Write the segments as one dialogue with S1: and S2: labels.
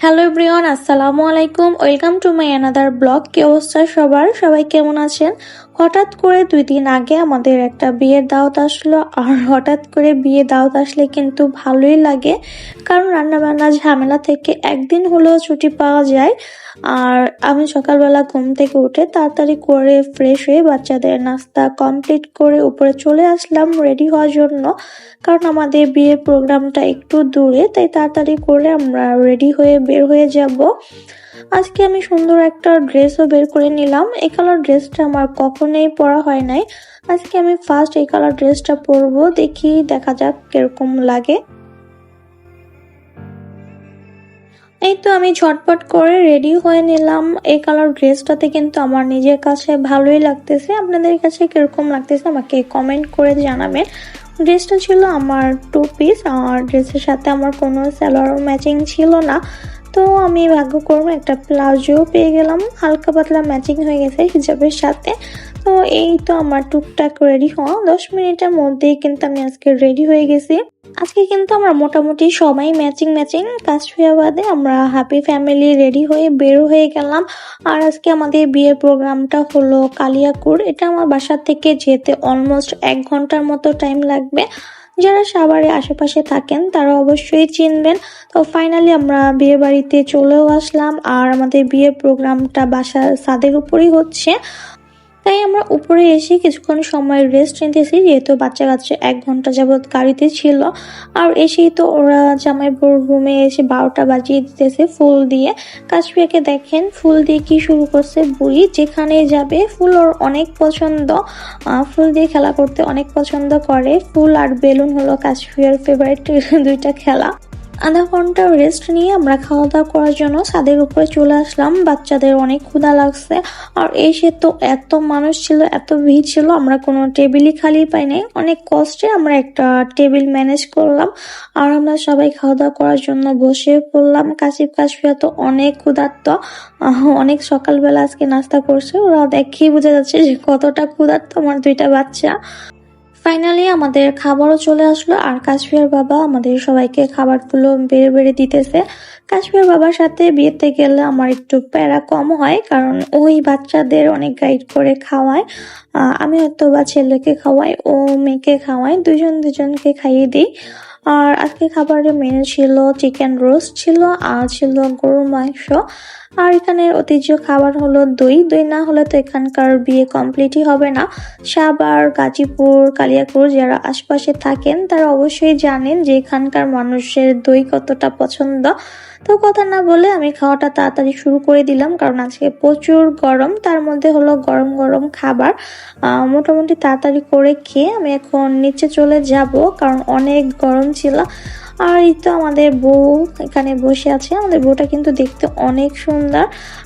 S1: Hello everyone, আসসালামু আলাইকুম। Welcome to my another blog. কি অবস্থা সবাই কেমন আছেন? হঠাৎ করে 2 দিন আগে আমাদের একটা বিয়ের দাওয়াত আসলো। আর হঠাৎ করে বিয়ে দাওয়াত আসলে কিন্তু ভালোই লাগে, কারণ রান্নাবান্না ঝামেলা থেকে একদিন হলেও ছুটি পাওয়া যায়। আর আমি সকালবেলা ঘুম থেকে উঠে তাড়াতাড়ি করে ফ্রেশ হয়ে বাচ্চাদের নাস্তা কমপ্লিট করে উপরে চলে আসলাম রেডি হওয়ার জন্য, কারণ আমাদের বিয়ের প্রোগ্রামটা একটু দূরে, তাই তাড়াতাড়ি করে আমরা রেডি হয়ে বের হয়ে যাব। আজকে আমি সুন্দর একটা ড্রেসও বের করে নিলাম। এই কালার ড্রেসটা আমার কখনোই পরা হয় নাই। আজকে আমি ফার্স্ট এই কালার ড্রেসটা পরবো, দেখা যাক কিরকম লাগে। এই তো আমি ঝটপট করে রেডি হয়ে নিলাম। এই কালার ড্রেসটাতে কিন্তু আমার নিজের কাছে ভালোই লাগতেছে। আপনাদের কাছে কিরকম লাগতেছে আমাকে কমেন্ট করে জানাবেন। ড্রেসটা ছিল আমার 2 পিস, আর ড্রেসের সাথে আমার কোনো সালোয়ার ম্যাচিং ছিল না। তো আমি ভাগ্যক্রমে একটা প্লাজো পেয়ে গেলাম, হালকা পাতলা ম্যাচিং হয়ে গেছে হিজাবের সাথে। তো এই তো আমার টুকটাক রেডি হওয়া, 10 মিনিটের মধ্যেই কিন্তু আমি আজকে রেডি হয়ে গেছি। আজকে কিন্তু আমরা মোটামুটি সবাই ম্যাচিং কাশফিয়া বাদে আমরা হ্যাপি ফ্যামিলি রেডি হয়ে বের হয়ে গেলাম। আর আজকে আমাদের বিয়ের প্রোগ্রামটা হলো কালিয়াকুড়। এটা আমার বাসা থেকে যেতে অলমোস্ট 1 ঘন্টার মতো টাইম লাগবে। যারা সাভারে আশেপাশে থাকেন তারা অবশ্যই চিনবেন। তো ফাইনালি আমরা বিয়ে বাড়িতে চলেও আসলাম, আর আমাদের বিয়ের প্রোগ্রামটা বাসার ছাদের উপরেই হচ্ছে। তাই আমরা উপরে এসে কিছুক্ষণ সময় রেস্ট নিতেছি, যেহেতু বাচ্চা কাচ্চা 1 ঘন্টা যাবৎ গাড়িতে ছিল। আর এসেই তো ওরা জামাইবুর রুমে এসে 12টা বাজিয়ে দিতেছে ফুল দিয়ে। কাশফিয়াকে দেখেন ফুল দিয়ে কি শুরু করছে, বুড়ি যেখানে যাবে ফুল ওর অনেক পছন্দ। ফুল দিয়ে খেলা করতে অনেক পছন্দ করে। ফুল আর বেলুন হলো কাশফিয়ার ফেভারিট 2টা খেলা। আধা ঘন্টা রেস্ট নিয়ে আমরা খাওয়া দাওয়া করার জন্য ছাদের উপরে চলে আসলাম। বাচ্চাদের অনেক ক্ষুধা লাগছে, আর এসে তো এত মানুষ ছিল, এত ভিড় ছিল, আমরা কোনো টেবিলই খালি পাই নাই। অনেক কষ্টে আমরা একটা টেবিল ম্যানেজ করলাম, আর আমরা সবাই খাওয়া দাওয়া করার জন্য বসে পড়লাম। কাশফিয়া তো অনেক ক্ষুধার্ত, অনেক সকালবেলা আজকে নাস্তা করছে। ওরা দেখেই বোঝা যাচ্ছে যে কতটা ক্ষুধার্ত আমার 2টা বাচ্চা। ফাইনালি আমাদের খাবারও চলে আসলো, আর কাশফিয়ার বাবা আমাদের সবাইকে খাবারগুলো বেড়ে বেড়ে দিতেছে। কাশফিয়ার বাবার সাথে বিয়েতে গেলে আমার একটু প্যারা কম হয়, কারণ ওই বাচ্চাদের অনেক গাইড করে খাওয়ায়। আমি হয়তো বা ছেলেকে খাওয়াই, ও মেয়েকে খাওয়াই, দুজনকে খাইয়ে দিই। আর আজকে খাবারের মেনু ছিল চিকেন রোস্ট ছিল, আর ছিল গরুর মাংস। আর এখানে ঐতিহ্য খাবার হলো দই। দই না হলে তো এখানকার বিয়ে কমপ্লিটই হবে না। সাভার, গাজীপুর, কালিয়াকুড় যারা আশপাশে থাকেন তারা অবশ্যই জানেন যে এখানকার মানুষের দই কতটা পছন্দ। তো কথা না বলে আমি খাওয়াটা তাড়াতাড়ি শুরু করে দিলাম, কারণ আজকে প্রচুর গরম, তার মধ্যে হলো গরম গরম খাবার। মোটামুটি তাড়াতাড়ি করে খেয়ে আমি এখন নিচে চলে যাব, কারণ অনেক গরম ছিল। আর এই তো আমাদের বউ এখানে বসে আছে। আমাদের বউটা কিন্তু দেখতে অনেক সুন্দর।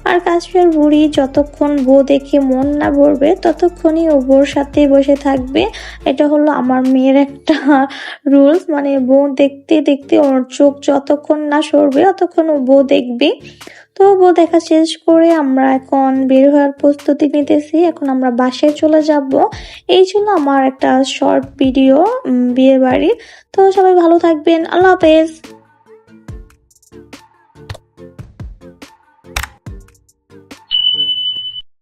S1: আর কাশফিয়ার বুড়ি যতক্ষণ বউ দেখে মন না ভরবে ততক্ষণই ও বউর সাথে বসে থাকবে। এটা হলো আমার মেয়ের একটা রুলস, মানে বউ দেখতে দেখতে ওর চোখ যতক্ষণ না সরবে ততক্ষণ ও বউ দেখবে। তো বউ দেখা শেষ করে আমরা এখন বের হওয়ার প্রস্তুতি নিতেছি। এখন আমরা বাসায় চলে যাব। এই ছিল আমার একটা শর্ট ভিডিও বিয়ে বাড়ি। তো সবাই ভালো থাকবেন, আল্লাহ হাফেজ।